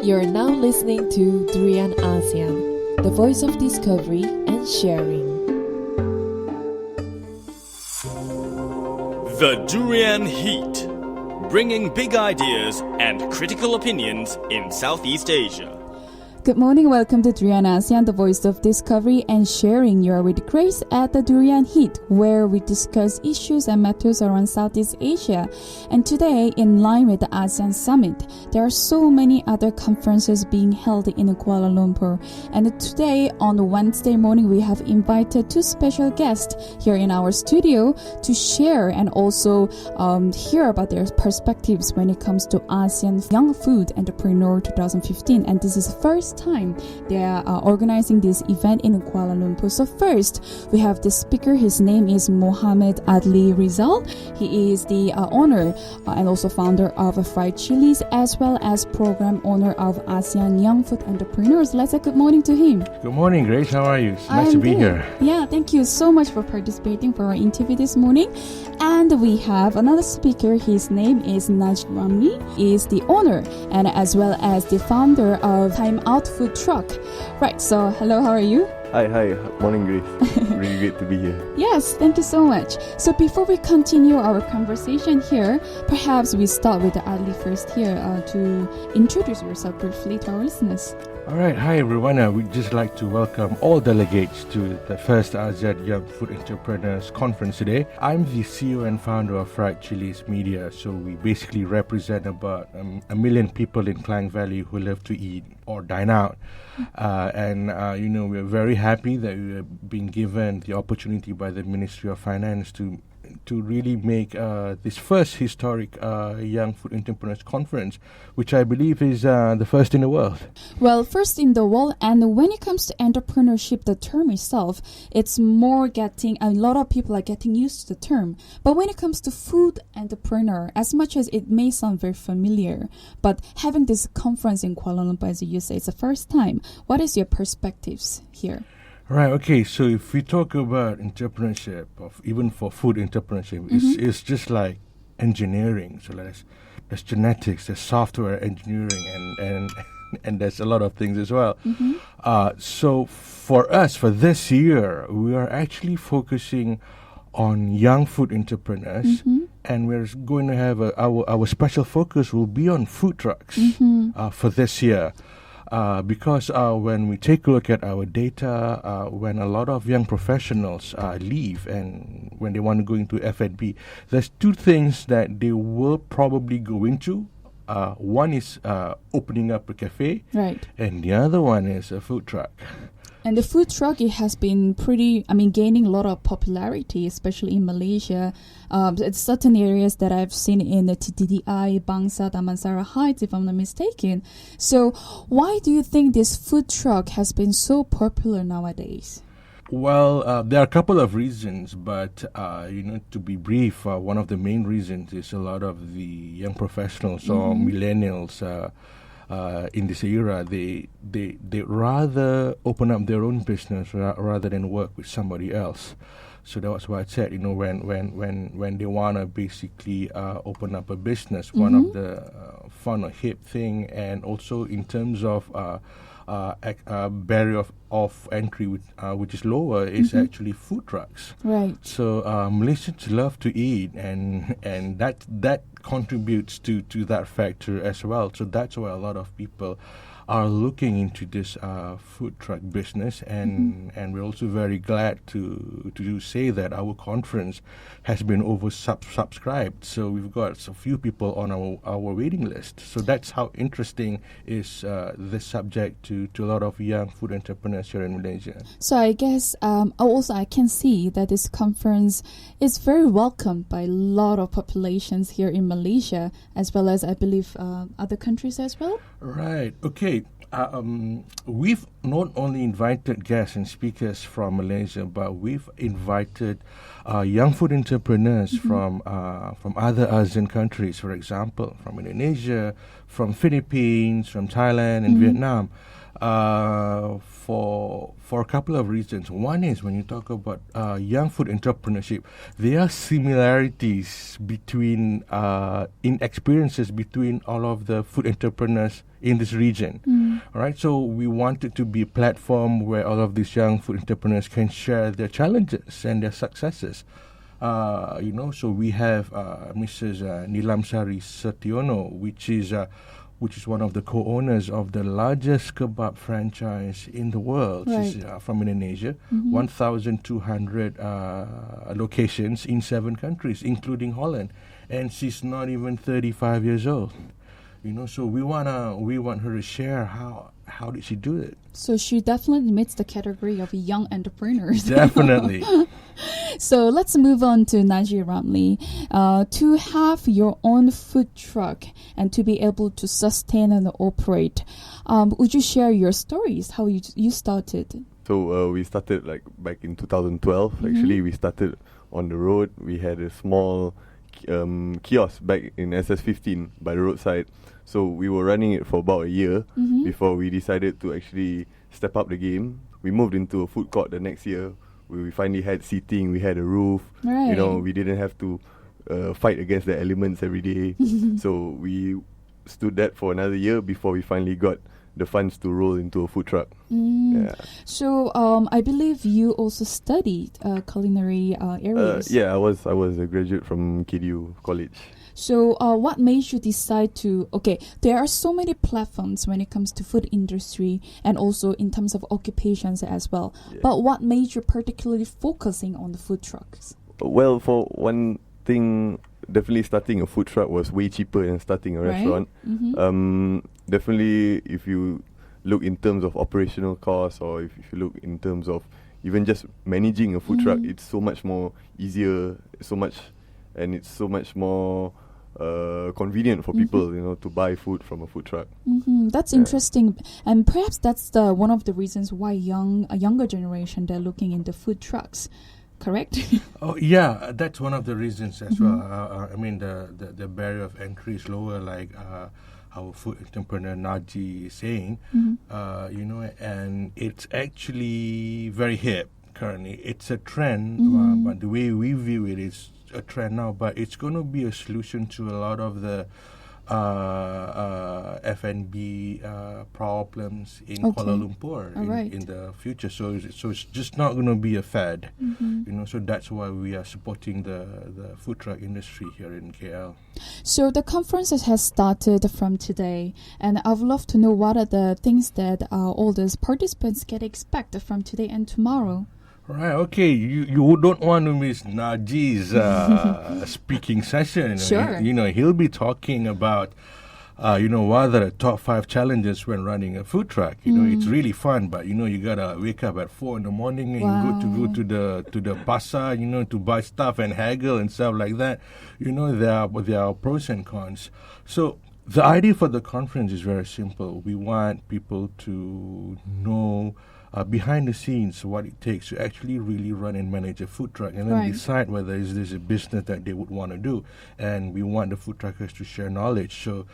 You're now listening to Durian ASEAN, the voice of discovery and sharing. The Durian Heat, bringing big ideas and critical opinions in Southeast Asia. Good morning, welcome to Durian ASEAN, the voice of discovery and sharing. You are with Grace at the Durian Heat, where we discuss issues and matters around Southeast Asia. And today, in line with the ASEAN Summit, there are so many other conferences being held in Kuala Lumpur. And today, on Wednesday morning, we have invited two special guests here in our studio to share and also hear about their perspectives when it comes to ASEAN Young Food Entrepreneur 2015. And this is the first time they are organizing this event in Kuala Lumpur. So first, we have the speaker. His name is Mohd Adly Rizal. He is the owner and also founder of FriedChillies, as well as program owner of ASEAN Young Food Entrepreneurs. Let's say good morning to him. Good morning, Grace. How are you? It's nice to be here. Yeah, thank you so much for participating for our interview this morning. And we have another speaker. His name is Najee. Ramli. He is the owner and as well as the founder of Thyme food truck. Right, so hello, how are you? Hi, morning Grace. Really great to be here. Yes, thank you so much. So before we continue our conversation here, perhaps we start with Adly first here to introduce yourself briefly to our listeners. All right, hi everyone. We'd just like to welcome all delegates to the first ASEAN Young Food Entrepreneurs Conference today. I'm the CEO and founder of FriedChillies Media, so we basically represent about a million people in Klang Valley who love to eat or dine out. We're very happy that we have been given the opportunity by the Ministry of Finance to really make this first historic Young Food Entrepreneurs Conference, which I believe is the first in the world. Well, first in the world, and when it comes to entrepreneurship, the term itself, it's more a lot of people are getting used to the term. But when it comes to food entrepreneur, as much as it may sound very familiar, but having this conference in Kuala Lumpur, as you say, it's the first time. What is your perspectives here? Right, okay, so if we talk about entrepreneurship, even for food entrepreneurship, it's just like engineering. So there's genetics, there's software engineering, and there's a lot of things as well. So for us, for this year, we are actually focusing on young food entrepreneurs, and we're going to have our special focus will be on food trucks for this year. Because when we take a look at our data, when a lot of young professionals leave and when they want to go into F&B, there's two things that they will probably go into. One is opening up a cafe, right, and the other one is a food truck. And the food truck, it has been gaining a lot of popularity, especially in Malaysia. It's certain areas that I've seen in the TTDI, Bangsa, Damansara Heights, if I'm not mistaken. So why do you think this food truck has been so popular nowadays? Well, there are a couple of reasons, but to be brief, one of the main reasons is a lot of the young professionals or millennials in this era, they rather open up their own business rather than work with somebody else. So that was why I said, when they want to basically open up a business, one of the fun or hip thing, and also in terms of barrier of entry, which is lower, is actually food trucks. Right. So Malaysians love to eat, and that contributes to that factor as well. So that's why a lot of people are looking into this food truck business, and we're also very glad to say that our conference has been oversubscribed. So we've got a few people on our waiting list. So that's how interesting is this subject to a lot of young food entrepreneurs here in Malaysia. So I guess also I can see that this conference is very welcomed by a lot of populations here in Malaysia, as well as I believe other countries as well. Right. Okay. We've not only invited guests and speakers from Malaysia, but we've invited young food entrepreneurs from other ASEAN countries, for example, from Indonesia, from Philippines, from Thailand and Vietnam. for a couple of reasons. One is when you talk about young food entrepreneurship, there are similarities between in experiences between all of the food entrepreneurs in this region. All right, so we want it to be a platform where all of these young food entrepreneurs can share their challenges and their successes. So we have Mrs. Nilamsari Setiono, which is one of the co-owners of the largest kebab franchise in the world. Right. She's from Indonesia, 1,200 locations in 7 countries, including Holland, and she's not even 35 years old. So we want her to share how did she do it. So she definitely meets the category of young entrepreneurs. Definitely. So let's move on to Najee, Ramli. To have your own food truck and to be able to sustain and operate, would you share your stories, how you started? So we started like back in 2012. Actually, we started on the road. We had a small kiosk back in SS15 by the roadside. So we were running it for about a year before we decided to actually step up the game. We moved into a food court the next year. We finally had seating, we had a roof. Right. We didn't have to fight against the elements every day. So we stood that for another year before we finally got the funds to roll into a food truck. Yeah. So I believe you also studied culinary areas. Yeah, I was a graduate from KDU College. So what made you decide to, there are so many platforms when it comes to food industry and also in terms of occupations as well. Yeah. But what made you particularly focusing on the food trucks? Well, for one thing, definitely starting a food truck was way cheaper than starting a restaurant. Definitely, if you look in terms of operational costs or if you look in terms of even just managing a food truck, it's so much more easier, it's so much more convenient for people, to buy food from a food truck. That's interesting, and perhaps that's one of the reasons why a younger generation, they're looking into food trucks. Correct? Oh yeah, that's one of the reasons as well. I mean, the barrier of entry is lower, like our food entrepreneur Najee is saying. And it's actually very hip currently. It's a trend, but the way we view it is a trend now. But it's going to be a solution to a lot of the F&B problems in Kuala Lumpur in the future. So it's just not going to be a fad. So that's why we are supporting the food truck industry here in KL. So the conference has started from today, and I would love to know what are the things that all those participants can expect from today and tomorrow. Right, okay. You don't want to miss Najee's speaking session. Sure. He'll be talking about, what are the top 5 challenges when running a food truck. It's really fun, but you gotta wake up at 4 in the morning and go to the pasar, to buy stuff and haggle and stuff like that. There are pros and cons. So the idea for the conference is very simple. We want people to know behind the scenes what it takes to actually really run and manage a food truck, and then decide whether is this a business that they would want to do. And we want the food truckers to share knowledge. So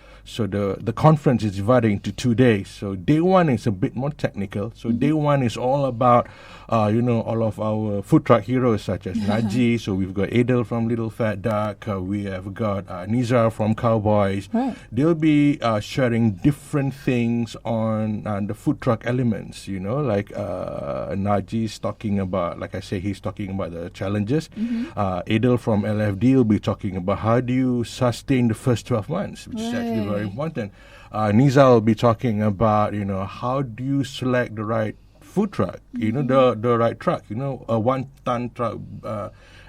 the conference is divided into 2 days. So day 1 is a bit more technical. So day 1 is all about all of our food truck heroes such as Najee. So we've got Adly from Little Fat Duck. We have got Nizar from Cowboys. They'll be sharing different things on the food truck elements, like Najee's talking about, like I say, he's talking about the challenges. Adly from LFD will be talking about how do you sustain the first 12 months, which is actually very important. Nizar will be talking about, how do you select the right food truck, the right truck, a 1-ton truck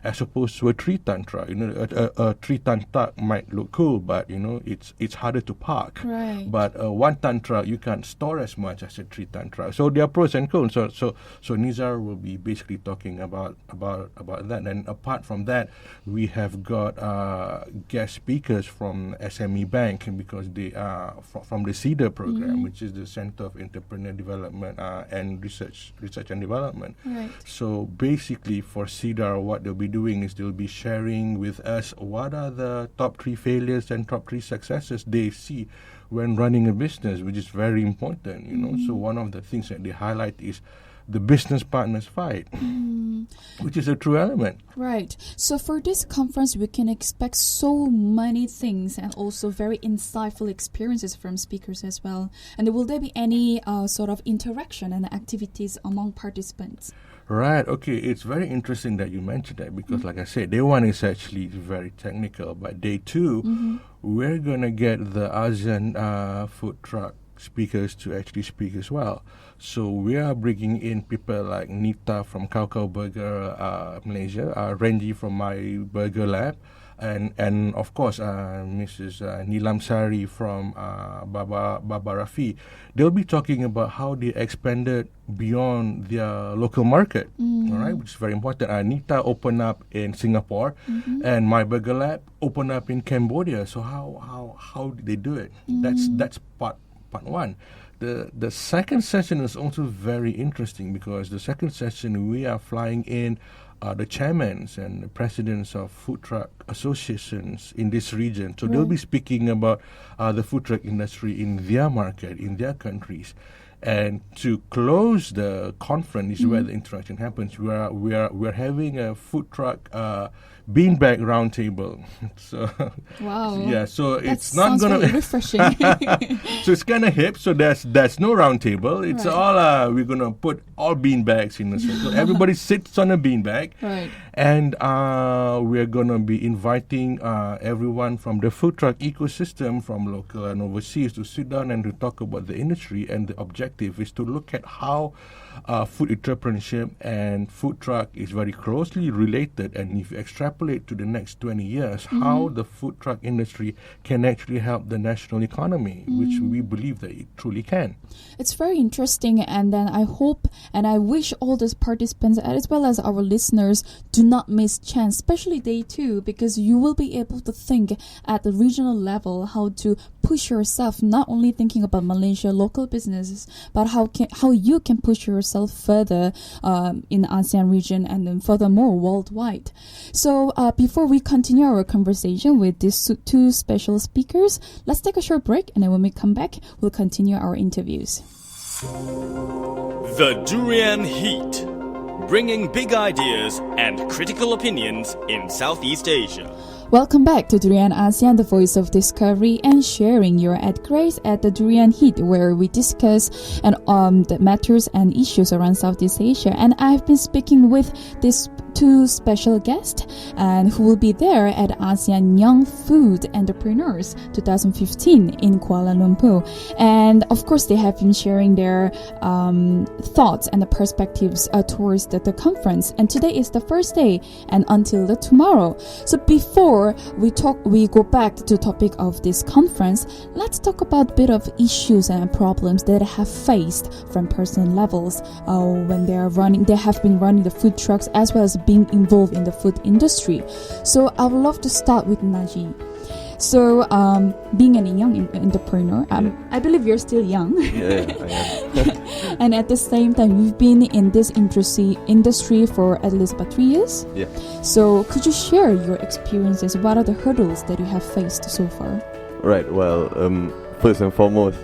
as opposed to a 3-ton truck. A 3-ton truck might look cool, but it's harder to park. But a 1-ton truck you can't store as much as a 3-ton truck. So there are pros and cons. So Nizar will be basically talking about that. And apart from that, we have got guest speakers from SME Bank, because they are from the CEDAR program, which is the Center of Entrepreneur Development and Research and Development. So basically for CEDAR, what they'll be be doing is they'll be sharing with us what are the top 3 failures and top 3 successes they see when running a business, which is very important, you know. So one of the things that they highlight is the business partners fight, which is a true element. Right. So for this conference, we can expect so many things and also very insightful experiences from speakers as well. And will there be any sort of interaction and activities among participants? Right, okay, it's very interesting that you mentioned that because like I said, day 1 is actually very technical, but day 2, we're going to get the ASEAN food truck speakers to actually speak as well. So we are bringing in people like Nita from Kau Kau Burger Malaysia, Renji from My Burger Lab, and of course Mrs. Nilam Sari from Baba Rafi. They'll be talking about how they expanded beyond their local market, all right, which is very important. Nita opened up in Singapore, and My Burger Lab opened up in Cambodia. So how did they do it? That's part 1. The second session is also very interesting because the second session we are flying in the chairmen and the presidents of food truck associations in this region. So they'll be speaking about the food truck industry in their market, in their countries. And to close the conference is where the interaction happens. We're having a food truck beanbag roundtable. So wow, yeah. So that it's not gonna very refreshing. So it's kind of hip. So there's no round table. It's all we're gonna put all beanbags in a circle. Everybody sits on a beanbag, right? And we're gonna be inviting everyone from the food truck ecosystem, from local and overseas, to sit down and to talk about the industry. And the objective is to look at how food entrepreneurship and food truck is very closely related. And if you extrapolate to the next 20 years, how the food truck industry can actually help the national economy, which we believe that it truly can. It's very interesting, and then I hope and I wish all the participants as well as our listeners do not miss chance, especially day 2, because you will be able to think at the regional level how to push yourself, not only thinking about Malaysia local businesses, but how you can push yourself further in the ASEAN region and then furthermore worldwide. So before we continue our conversation with these 2 special speakers, let's take a short break, and then when we come back, we'll continue our interviews. The Durian Heat, bringing big ideas and critical opinions in Southeast Asia. Welcome back to Durian ASEAN, the voice of discovery and sharing. You're at Grace at the Durian Heat, where we discuss the matters and issues around Southeast Asia. And I've been speaking with these 2 special guests, and who will be there at ASEAN Young Food Entrepreneurs 2015 in Kuala Lumpur. And of course, they have been sharing their thoughts and the perspectives towards the conference. And today is the first day, and until the tomorrow. So before we go back to the topic of this conference, let's talk about a bit of issues and problems that have faced from personal levels when they have been running the food trucks as well as being involved in the food industry. So I would love to start with Najee. So, being a young entrepreneur, I believe you're still young. Yeah, I am. And at the same time, you've been in this industry for at least about 3 years. Yeah. So, could you share your experiences? What are the hurdles that you have faced so far? Right. Well, first and foremost,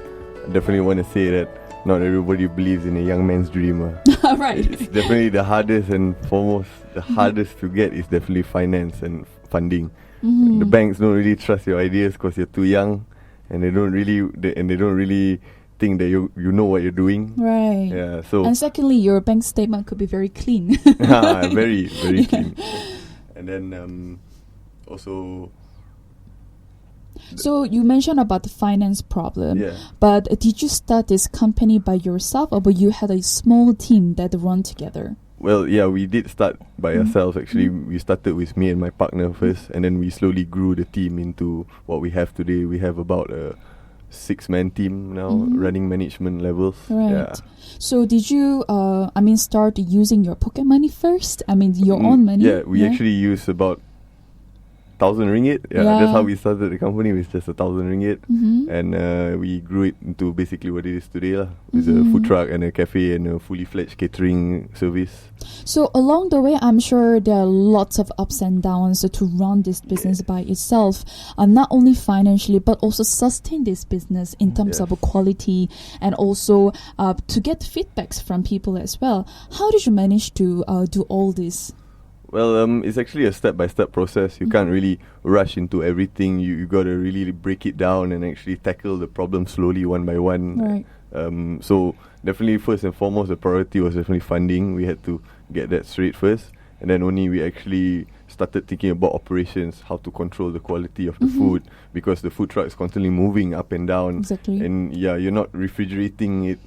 I definitely want to say that not everybody believes in a young man's dream. Right. It's definitely the hardest and foremost, the hardest to get is definitely finance and funding. The banks don't really trust your ideas because you're too young, and they don't really think that you know what you're doing. Right. Yeah. So. And secondly, your bank statement could be very clean. Very, very clean. And then also. So you mentioned about the finance problem. Yeah. But did you start this company by yourself, or you had a small team that run together? Well, yeah, we did start by ourselves. Actually, we started with me and my partner first, and then we slowly grew the team into what we have today. We have about a 6-man team now, running management levels. Right. Yeah. So did you, start using your pocket money first? Your own money? Yeah, we actually use about 1,000 ringgit. Yeah, Yeah. that's how we started the company, with just 1,000 ringgit. Mhm. And we grew it into basically what it is today, lah, with a food truck and a cafe and a fully fledged catering service. So along the way, I'm sure there are lots of ups and downs to run this business by itself, not only financially but also sustain this business in terms of quality and also to get feedbacks from people as well. How did you manage to do all this? Well, it's actually a step-by-step process. You can't really rush into everything. You got to really break it down and actually tackle the problem slowly, one by one. Right. So definitely, first and foremost, the priority was definitely funding. We had to get that straight first, and then only we actually started thinking about operations, how to control the quality of the food, because the food truck is constantly moving up and down. Exactly. And you're not refrigerating it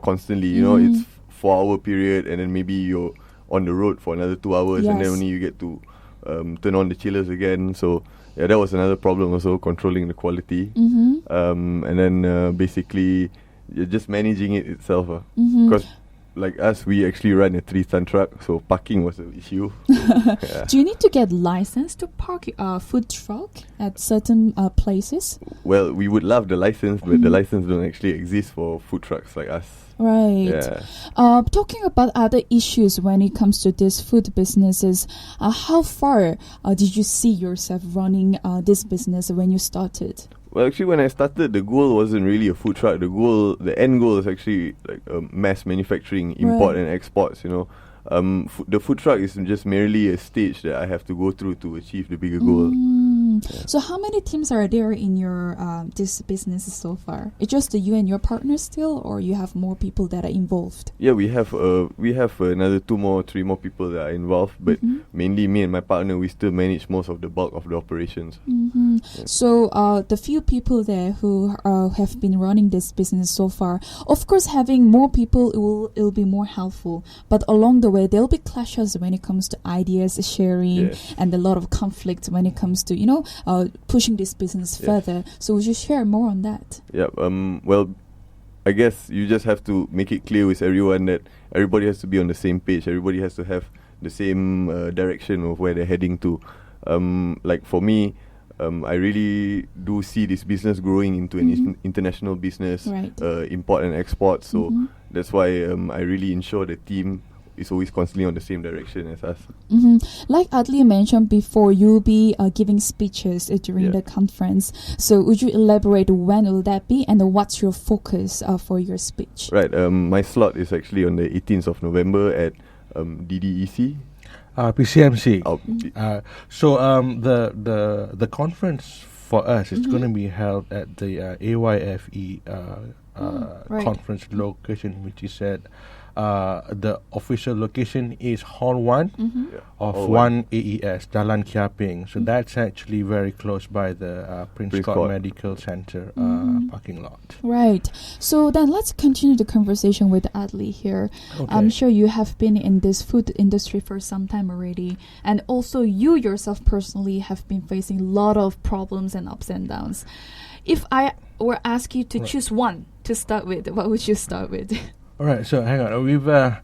constantly. You know, it's 4-hour period, and then maybe you're on the road for another 2 hours, and then Yes. only you get to turn on the chillers again. So yeah, that was another problem also, controlling the quality. And then basically you're just managing it itself, because like us, we actually run a 3-ton truck, so parking was an issue. Yeah. Do you need to get license to park a food truck at certain places? Well, we would love the license, but the license don't actually exist for food trucks like us. Right. Yeah. Talking about other issues when it comes to these food businesses, how far did you see yourself running this business when you started? Well, actually, when I started, the goal wasn't really a food truck. The end goal is actually like mass manufacturing, import and exports. You know, the food truck is just merely a stage that I have to go through to achieve the bigger goal. So how many teams are there in your this business so far? It's just you and your partner still, or you have more people that are involved? Yeah, we have another 3 more people that are involved, but mainly me and my partner, we still manage most of the bulk of the operations. So the few people there who have been running this business so far, of course, having more people it'll be more helpful. But along the way, there'll be clashes when it comes to ideas sharing, and a lot of conflict when it comes to pushing this business further. So would you share more on that? Yeah. Well, I guess you just have to make it clear with everyone that everybody has to be on the same page. Everybody has to have the same direction of where they're heading to. Like for me, I really do see this business growing into an international business, import and export. So that's why I really ensure the team is always constantly on the same direction as us. Like Adly mentioned before, you'll be giving speeches during the conference. So would you elaborate when will that be, and what's your focus for your speech? Right. My slot is actually on the 18th of November at DDEC. PCMC. So the conference for us is going to be held at the AYFE conference location, which is at the official location is Hall 1 of 1 AES, Jalan Kiaping. So that's actually very close by the Prince Scott Medical Center parking lot. Right. So then let's continue the conversation with Adly here. Okay. I'm sure you have been in this food industry for some time already. And also you yourself personally have been facing a lot of problems and ups and downs. If I were ask you to choose one to start with, what would you start with? All right, so hang on.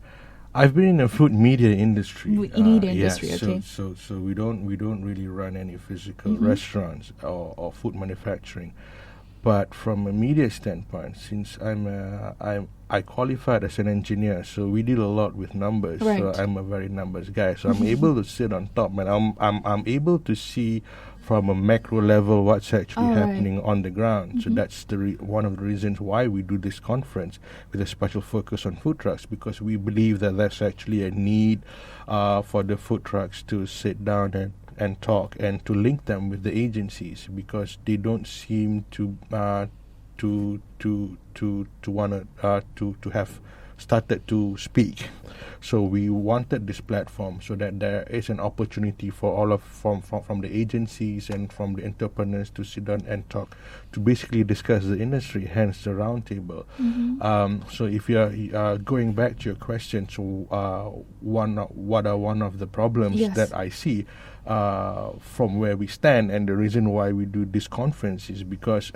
I've been in the food media industry. Okay. So we don't really run any physical restaurants or food manufacturing. But from a media standpoint, since I qualified as an engineer, so we deal a lot with numbers. Right. So I'm a very numbers guy. So I'm able to sit on top, and I'm able to see from a macro level what's actually happening on the ground. So that's one of the reasons why we do this conference with a special focus on food trucks, because we believe that there's actually a need for the food trucks to sit down and talk and to link them with the agencies, because they don't seem to want to have started to speak. So we wanted this platform so that there is an opportunity for all of from the agencies and from the entrepreneurs to sit down and talk, to basically discuss the industry, hence the roundtable. So if you are going back to your question, so what are one of the problems that I see? from where we stand, and the reason why we do this conference is because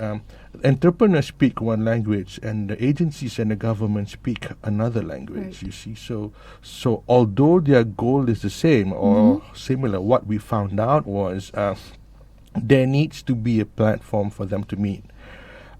entrepreneurs speak one language, and the agencies and the government speak another language. Right. You see, so although their goal is the same or similar, what we found out was there needs to be a platform for them to meet.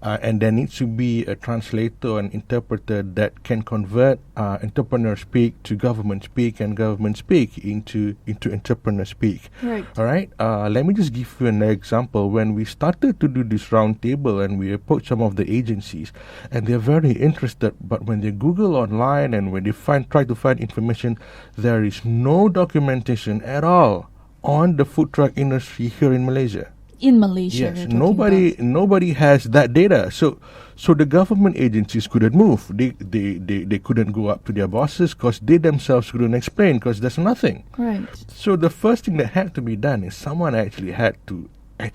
And there needs to be a translator and interpreter that can convert entrepreneur speak to government speak and government speak into entrepreneur speak. Right. All right. Let me just give you an example. When we started to do this round table and we approached some of the agencies, and they're very interested, but when they Google online and when they try to find information, there is no documentation at all on the food truck industry here in Malaysia. In Malaysia, Yes, you're talking about. nobody has that data. So the government agencies couldn't move. They couldn't go up to their bosses because they themselves couldn't explain because there's nothing. Right. So the first thing that had to be done is someone actually had to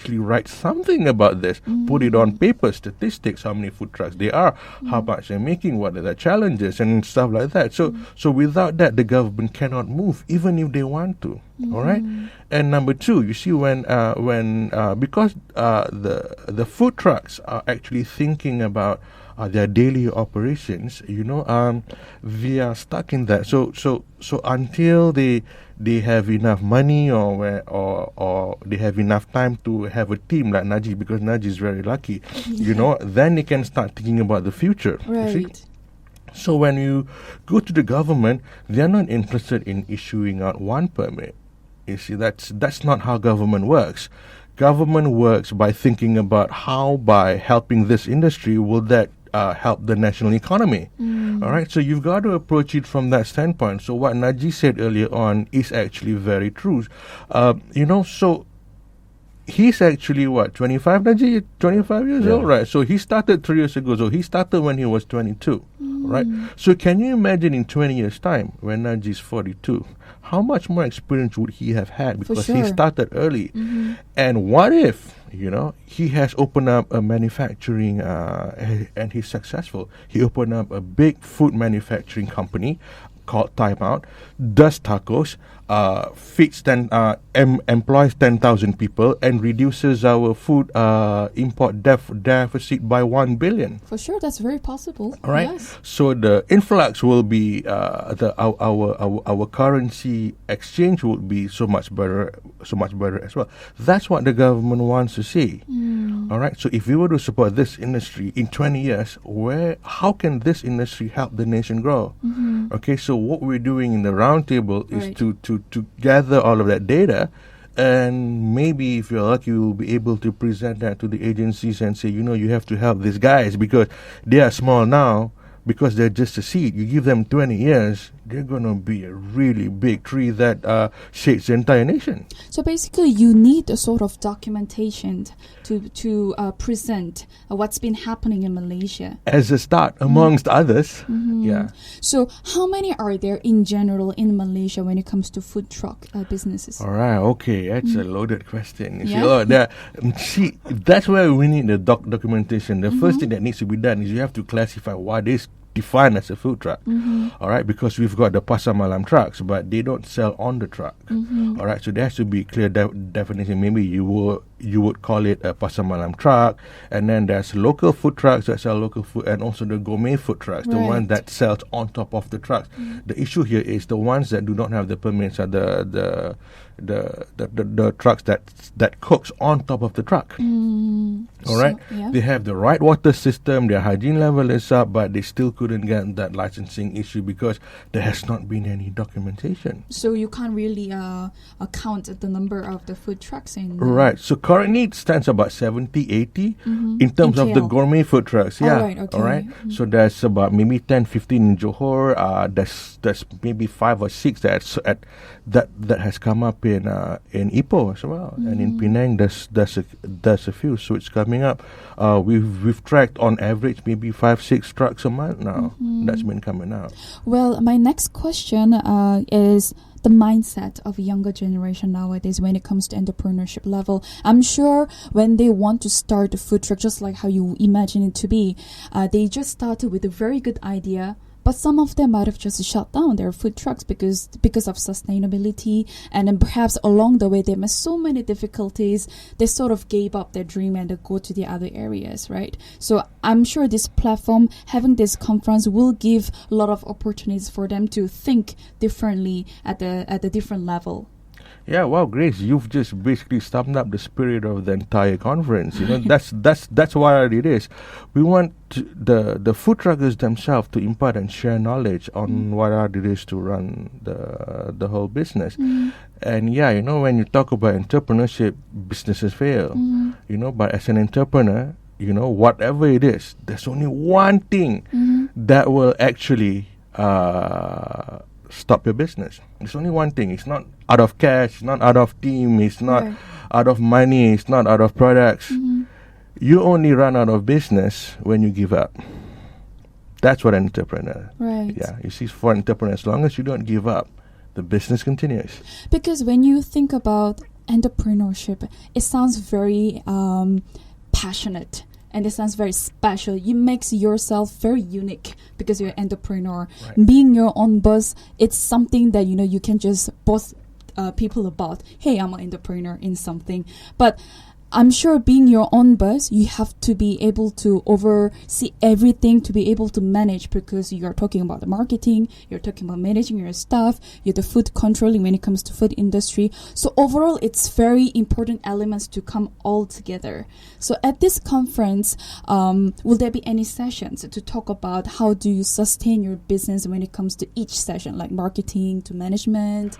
write something about this, put it on paper, statistics, how many food trucks there are, how much they're making, what are the challenges and stuff like that. So without that, the government cannot move even if they want to. All right. And number two, you see, because the food trucks are actually thinking about their daily operations, we are stuck in that. So until they have enough money or they have enough time to have a team like Najee, because Najee is very lucky, then they can start thinking about the future. You see? Right. So when you go to the government, they're not interested in issuing out one permit. You see, that's not how government works. Government works by thinking about how, by helping this industry, will that help the national economy. All right, so you've got to approach it from that standpoint. So what Najee said earlier on is actually very true. So he's actually 25, Najee? 25 years old, right? So he started 3 years ago. So he started when he was 22, right? So can you imagine in 20 years' time when Najee's 42? How much more experience would he have had? Because he started early. And what if, he has opened up a manufacturing and he's successful. He opened up a big food manufacturing company called Thyme, does tacos, employs 10,000 people, and reduces our food import deficit by 1 billion. For sure, that's very possible. All right. Yes. So the influx will be our currency exchange will be so much better as well. That's what the government wants to see. All right. So if we were to support this industry in 20 years, how can this industry help the nation grow? Okay. So what we're doing in the roundtable is to gather all of that data, and maybe if you're lucky, we'll be able to present that to the agencies and say, you have to help these guys because they are small now, because they're just a seed. You give them 20 years, they're going to be a really big tree that shakes the entire nation. So basically, you need a sort of documentation to present what's been happening in Malaysia. As a start, amongst others. Yeah. So how many are there in general in Malaysia when it comes to food truck businesses? All right, okay, that's a loaded question. Yeah. See, that's where we need the documentation. The first thing that needs to be done is you have to classify what is defined as a food truck. All right, because we've got the pasar malam trucks, but they don't sell on the truck. All right, so there has to be clear definition. Maybe you would call it a pasar malam truck, and then there's local food trucks that sell local food, and also the gourmet food trucks, the one that sells on top of the trucks. The issue here is the ones that do not have the permits are the trucks that cooks on top of the truck. All right, they have the right water system, their hygiene level is up, but they still couldn't get that licensing issue because there has not been any documentation. So you can't really count the number of the food trucks in. Right. So currently it stands about 70, 80 in terms of the gourmet food trucks. Yeah. All right. So there's about maybe 10, 15 in Johor. There's maybe 5 or 6 that has come up in Ipoh as well, and in Penang there's a few. So it's coming up. We've tracked on average maybe 5-6 trucks a month now. That's been coming out. Well, my next question is the mindset of a younger generation nowadays when it comes to entrepreneurship level. I'm sure when they want to start a food truck, just like how you imagine it to be, they just started with a very good idea, but some of them might have just shut down their food trucks because of sustainability, and then perhaps along the way they met so many difficulties, they sort of gave up their dream and they go to the other areas, right? So I'm sure this platform, having this conference, will give a lot of opportunities for them to think differently at the different level. Yeah, wow, Grace, you've just basically summed up the spirit of the entire conference. You know, that's what it is. We want the food truckers themselves to impart and share knowledge on what it is to run the whole business. And yeah, you know, when you talk about entrepreneurship, businesses fail. You know, but as an entrepreneur, you know, whatever it is, there's only one thing that will actually stop your business. It's only one thing. It's not out of cash, it's not out of team, it's not out of money, it's not out of products. You only run out of business when you give up. That's what an entrepreneur. Right. Yeah. You see, for an entrepreneur, as long as you don't give up, the business continues. Because when you think about entrepreneurship, it sounds very passionate. And it sounds very special. It makes yourself very unique because you're an entrepreneur. Right. Being your own boss, it's something that, you know, you can just boss people about. Hey, I'm an entrepreneur in something. But I'm sure being your own boss, you have to be able to oversee everything, to be able to manage, because you're talking about the marketing, you're talking about managing your staff, you're the food controlling when it comes to food industry. So overall, it's very important elements to come all together. So at this conference, will there be any sessions to talk about how do you sustain your business when it comes to each session, like marketing to management?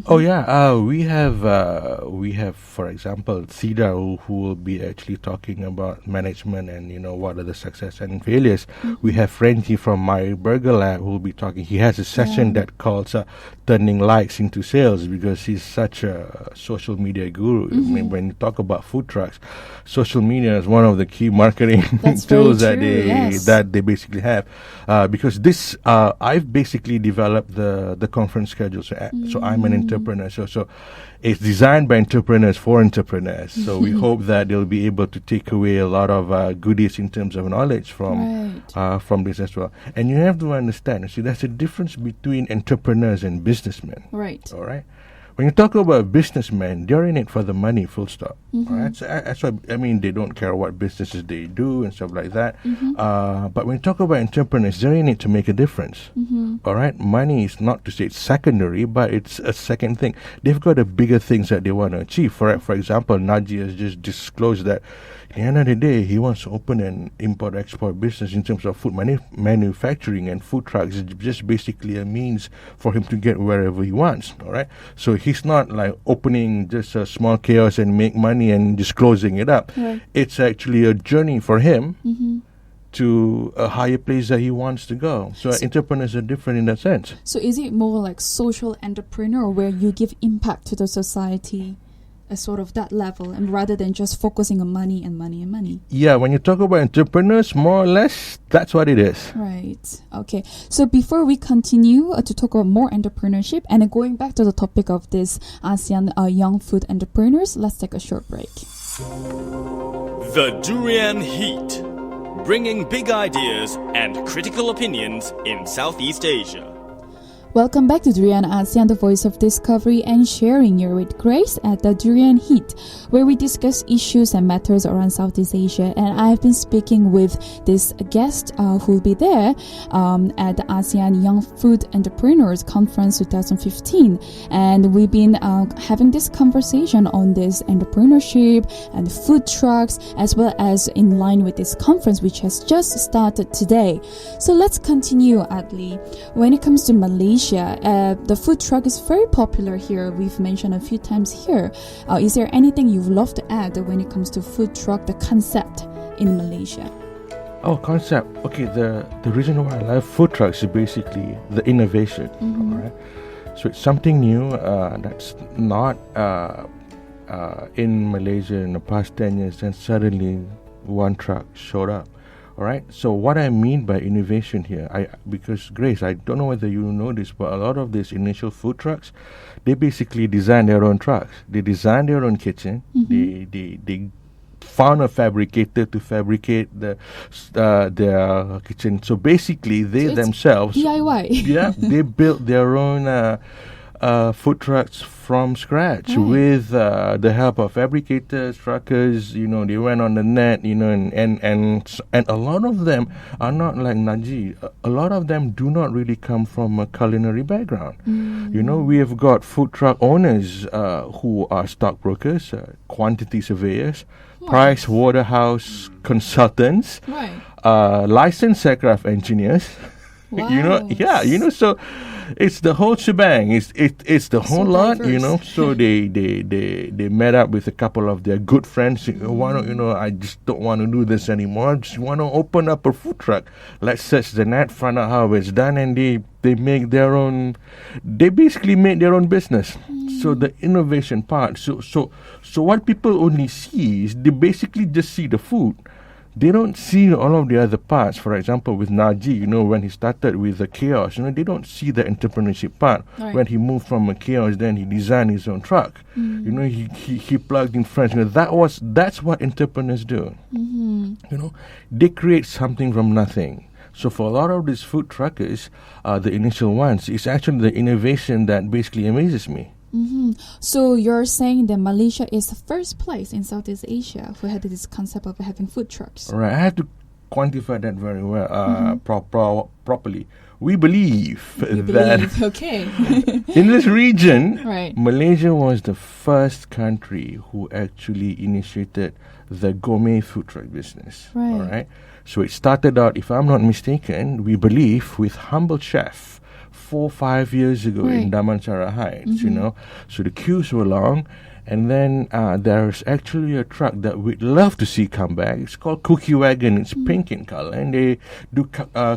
Oh yeah, we have, for example, Cedar, who will be actually talking about management and, you know, what are the success and failures. We have Frankie from My Burger Lab who will be talking. He has a session that calls turning likes into sales, because he's such a social media guru. I mean, when you talk about food trucks, social media is one of the key marketing tools that they basically have. Because this, I've basically developed the conference schedule. So I'm an entrepreneur. So it's designed by entrepreneurs for entrepreneurs. So we hope that they'll be able to take away a lot of goodies in terms of knowledge from this as well. And you have to understand, see, there's a difference between entrepreneurs and businessmen. Right. All right. When you talk about businessmen, they're in it for the money, full stop. All right. So that's why, I mean, they don't care what businesses they do and stuff like that. But when you talk about entrepreneurs, they're in it to make a difference. All right. Money is not to say it's secondary, but it's a second thing. They've got the bigger things that they want to achieve. For example, Najee has just disclosed that at the end of the day, he wants to open an import-export business in terms of food manufacturing, and food trucks is just basically a means for him to get wherever he wants. All right. So he's not like opening just a small kiosk and make money and just closing it up. Right. It's actually a journey for him to a higher place that he wants to go. So entrepreneurs are different in that sense. So is it more like social entrepreneur, where you give impact to the society? A sort of that level, and rather than just focusing on money and money and money. Yeah, when you talk about entrepreneurs, more or less, that's what it is. Right. Okay. So before we continue to talk about more entrepreneurship, and going back to the topic of this ASEAN young food entrepreneurs, let's take a short break. The Durian Heat, bringing big ideas and critical opinions in Southeast Asia. Welcome back to Durian ASEAN, the voice of discovery and sharing. You're with Grace at the Durian Heat, where we discuss issues and matters around Southeast Asia. And I've been speaking with this guest who will be there at the ASEAN Young Food Entrepreneurs Conference 2015. And we've been having this conversation on this entrepreneurship and food trucks, as well as in line with this conference, which has just started today. So let's continue, Adly. When it comes to Malaysia, the food truck is very popular here. We've mentioned a few times here. Is there anything you'd love to add when it comes to food truck, the concept in Malaysia? Oh, concept. Okay, the reason why I love food trucks is basically the innovation. All right. So it's something new that's not in Malaysia in the past 10 years, and suddenly one truck showed up. All right. So what I mean by innovation here, because Grace, I don't know whether you know this, but a lot of these initial food trucks, they basically design their own trucks. They design their own kitchen. They found a fabricator to fabricate their kitchen. So basically, they it's themselves, DIY. yeah, they built their own food trucks from scratch Right. with the help of fabricators, truckers. You know, they went on the net. You know, and a lot of them are not like Najee. A lot of them do not really come from a culinary background. You know, we have got food truck owners who are stockbrokers, quantity surveyors, Price Waterhouse consultants, Right. licensed aircraft engineers. You know, Wow. yeah, you know, so it's the whole shebang. It's the whole lot, you diverse. know. So they met up with a couple of their good friends. Why don't you know? I just don't want to do this anymore. I just want to open up a food truck. Let's search the net, find out how it's done, and they make their own. They basically made their own business. So the innovation part. So what people only see is they basically just see the food. They don't see all of the other parts. For example, with Najee, you know, when he started with the chaos, you know, they don't see the entrepreneurship part. Right. When he moved from a chaos, then he designed his own truck. You know, he plugged in friends. You know, that's what entrepreneurs do. You know, they create something from nothing. So for a lot of these food truckers, the initial ones, it's actually the innovation that basically amazes me. So you're saying that Malaysia is the first place in Southeast Asia who had this concept of having food trucks. Right, I have to quantify that very well, properly. We believe You that believe, okay. in this region, Right. Malaysia was the first country who actually initiated the gourmet food truck business. Right. All right. So it started out, if I'm not mistaken, we believe with humble chef 4-5 years ago in Right. Damansara Heights. You know, so the queues were long. And then there's actually a truck that we'd love to see come back. It's called Cookie Wagon. It's pink in color, and they do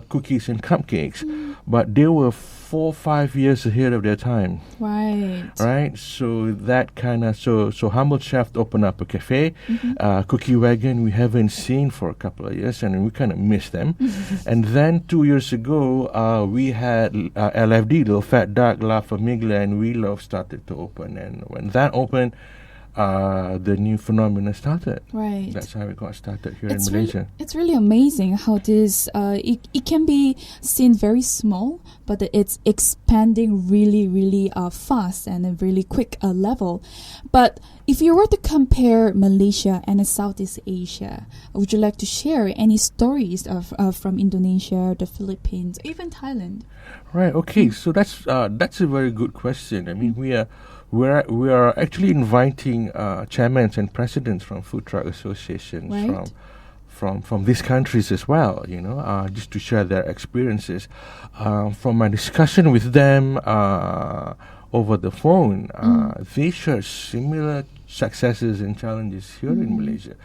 cookies and cupcakes. But they were 4-5 years ahead of their time. Right. Right, so that kind of so Humble Chef opened up a cafe. Cookie Wagon we haven't seen for a couple of years, and we kind of miss them. And then 2 years ago, we had LFD, Little Fat Duck, La Famiglia, and We Love started to open. And when that opened, the new phenomenon started. Right. That's how it got started here It's in Malaysia. it's really amazing how this it can be seen very small, but it's expanding really fast and a really quick level. But if you were to compare Malaysia and Southeast Asia, would you like to share any stories of from Indonesia, the Philippines, even Thailand? Right. Okay. So that's a very good question. I mean, we are actually inviting chairmen and presidents from food truck associations Right. from these countries as well. You know, just to share their experiences. From my discussion with them over the phone, they share similar successes and challenges here in Malaysia.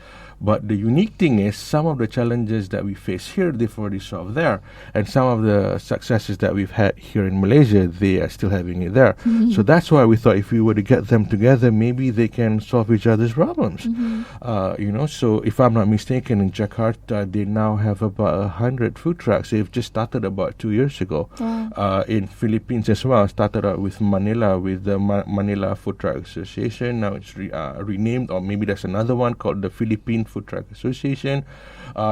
But the unique thing is some of the challenges that we face here, they've already solved there. And some of the successes that we've had here in Malaysia, they are still having it there. So that's why we thought if we were to get them together, maybe they can solve each other's problems. You know, so if I'm not mistaken, in Jakarta, they now have about 100 food trucks. They've just started about 2 years ago. Wow. In Philippines as well, started out with Manila, with the Manila Food Truck Association. Now it's renamed, or maybe there's another one called the Philippine Food Truck Association.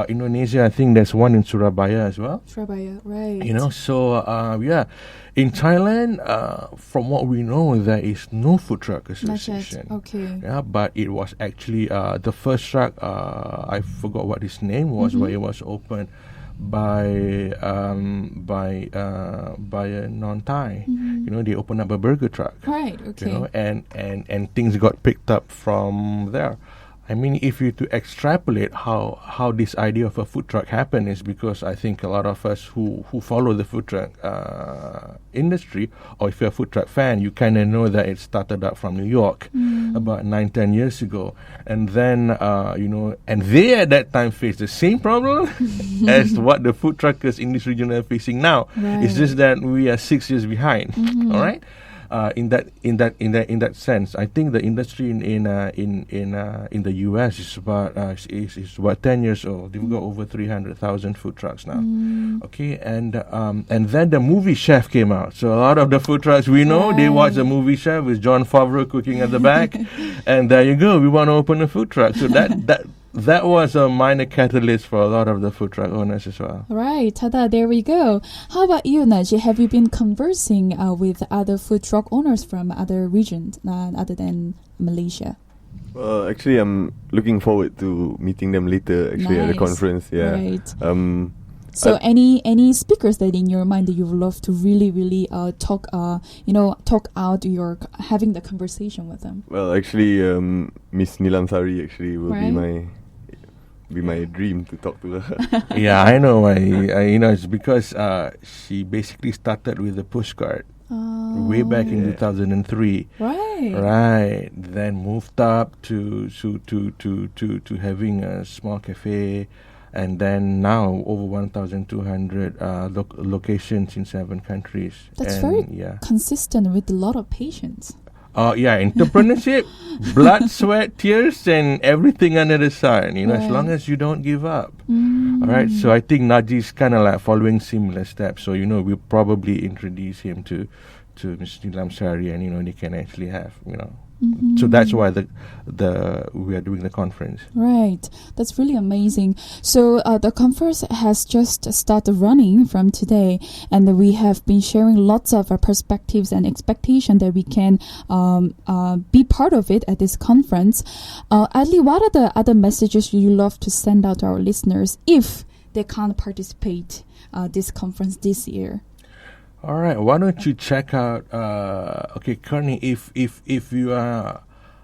Indonesia, I think there's one in Surabaya as well. Surabaya, right. You know, so yeah, in Thailand, from what we know, there is no food truck Not yet. association. Okay. Yeah, but it was actually the first truck. I forgot what his name was, but it was opened by a non-Thai. You know, they opened up a burger truck. Right. Okay. You know, and things got picked up from there. I mean, if you to extrapolate how this idea of a food truck happened is because I think a lot of us who follow the food truck industry, or if you're a food truck fan, you kind of know that it started out from New York about 9-10 years ago. And then, you know, and they at that time faced the same problem as what the food truckers in this region are facing now. It's just that we are 6 years behind. All right. In that sense, I think the industry in the US is about 10 years old. They've got over 300,000 food trucks now. Okay, and then the movie Chef came out. So a lot of the food trucks we know, they watch the movie Chef with Jon Favreau cooking at the back, and there you go. We want to open a food truck. So that was a minor catalyst for a lot of the food truck owners as well. Right, tada, there we go. How about you, Najee? Have you been conversing with other food truck owners from other regions other than Malaysia? Actually, I'm looking forward to meeting them later. Actually, at the Nice. conference. Yeah. Right. So any speakers that in your mind that you would love to really talk out your having the conversation with them? Well, actually, Miss Nilam Sari actually will Right. be my dream to talk to her. Yeah, I know. It's because she basically started with a postcard way back in 2003. Right. Right. Then moved up to having a small cafe, and then now over 1,200 locations in 7 countries. That's and very consistent with a lot of patience. Entrepreneurship, blood, sweat, tears, and everything under the sun. As Right. long as you don't give up. All right. So I think Najee's kind of like following similar steps. So we'll probably introduce him to Ms. Nilam Sari, and they can actually have So that's why we are doing the conference. Right. That's really amazing. So the conference has just started running from today, and we have been sharing lots of perspectives and expectation that we can be part of it at this conference. Adly, what are the other messages you love to send out to our listeners if they can't participate this conference this year? All right. Why don't you check out? Currently, if you are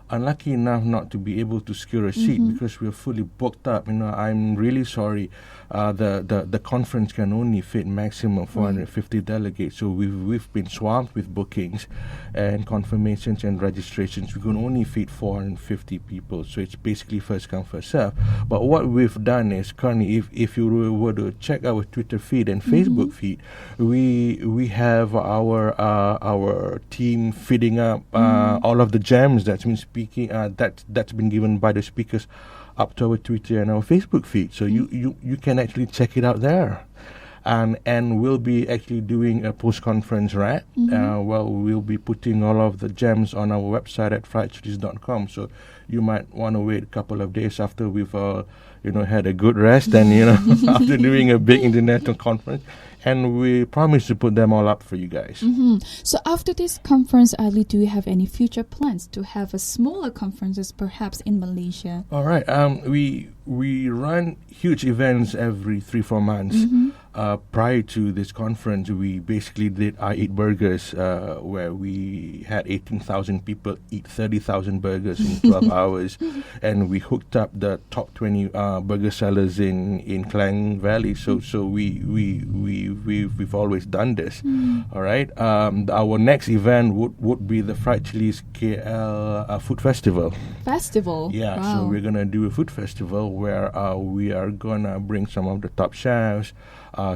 unlucky enough not to be able to secure a seat because we're fully booked up, I'm really sorry. The conference can only fit maximum 450 delegates. So we've been swamped with bookings and confirmations and registrations. We can only fit 450 people. So it's basically first come first serve. But what we've done is currently, if you were to check our Twitter feed and Facebook feed, we have our team feeding up all of the gems that's been speaking that's been given by the speakers up to our Twitter and our Facebook feed. So you can actually check it out there. And we'll be actually doing a post-conference wrap. We'll be putting all of the gems on our website at FriedChillies.com. So you might want to wait a couple of days after we've had a good rest and after doing a big international conference. And we promise to put them all up for you guys. So after this conference, Adly, do you have any future plans to have a smaller conferences perhaps in Malaysia? All right. We run huge events every 3-4 months. Prior to this conference, we basically did I Eat Burgers, where we had 18,000 people eat 30,000 burgers in 12 hours, and we hooked up the top 20 burger sellers in Klang Valley. So we've always done this. All right. Our next event would be the FriedChillies KL Food Festival. Yeah. Wow. So we're gonna do a food festival where we are gonna bring some of the top chefs.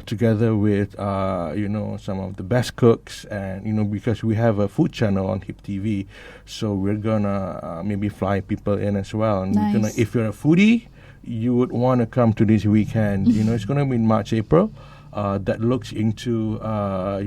Together with some of the best cooks, and because we have a food channel on HIP TV, so we're gonna maybe fly people in as well. And we're gonna, if you're a foodie, you would want to come to this weekend. It's gonna be in March, April. That looks into how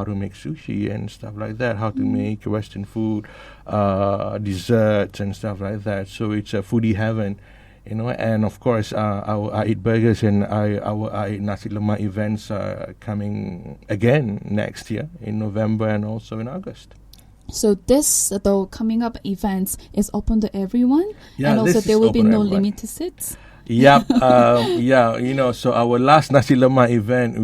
to make sushi and stuff like that, how to make Western food, desserts and stuff like that. So it's a foodie heaven. And of course, our I Eat Burgers and our I Eat Nasi Lemak events are coming again next year in November and also in August. So this, though, coming up events is open to everyone? Yeah, and also this there is will be open to no everyone. limited seats? Yep. So our last Nasi Lemak event,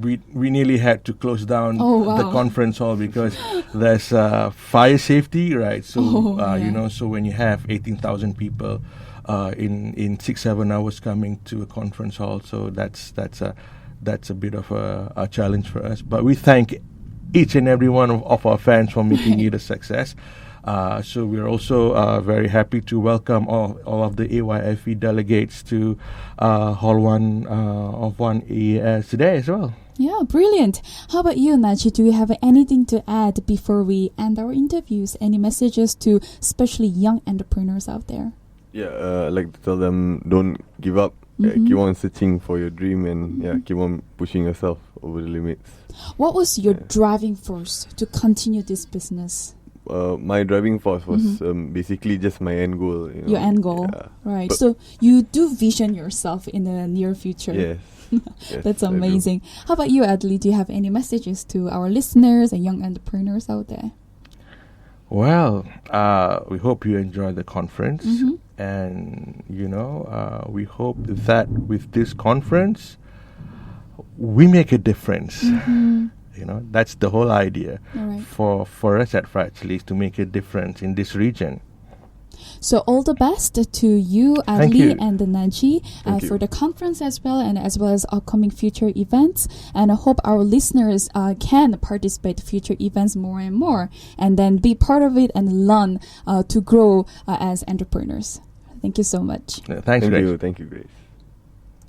we nearly had to close down the conference hall because there's fire safety, right? So, so when you have 18,000 people in 6-7 hours coming to a conference hall, so that's a bit of a challenge for us. But we thank each and every one of our fans for making it a success. So we're also very happy to welcome all of the AYFE delegates to Hall 1 of 1 AES today as well. Yeah, brilliant. How about you, Najee? Do you have anything to add before we end our interviews? Any messages to especially young entrepreneurs out there? Yeah, I'd like to tell them, don't give up. Keep on searching for your dream and keep on pushing yourself over the limits. What was your driving force to continue this business? my driving force was basically just my end goal. You know. Your end goal, Yeah. right? But- So you do vision yourself in the near future. Yes. Yes, That's I do. amazing. How about you, Adly? Do you have any messages to our listeners and young entrepreneurs out there? Well, we hope you enjoy the conference, Mhm. and we hope that with this conference, we make a difference. Mhm. That's the whole idea All right. for us at FriedChillies to make a difference in this region. So all the best to you, Thank Adly, you. and the Najee Thank for you. the conference as well, and as well as upcoming future events. And I hope our listeners can participate in future events more and more, and then be part of it and learn to grow as entrepreneurs. Thank you so much. Thanks, Thank Grace. you. Thank you, Grace.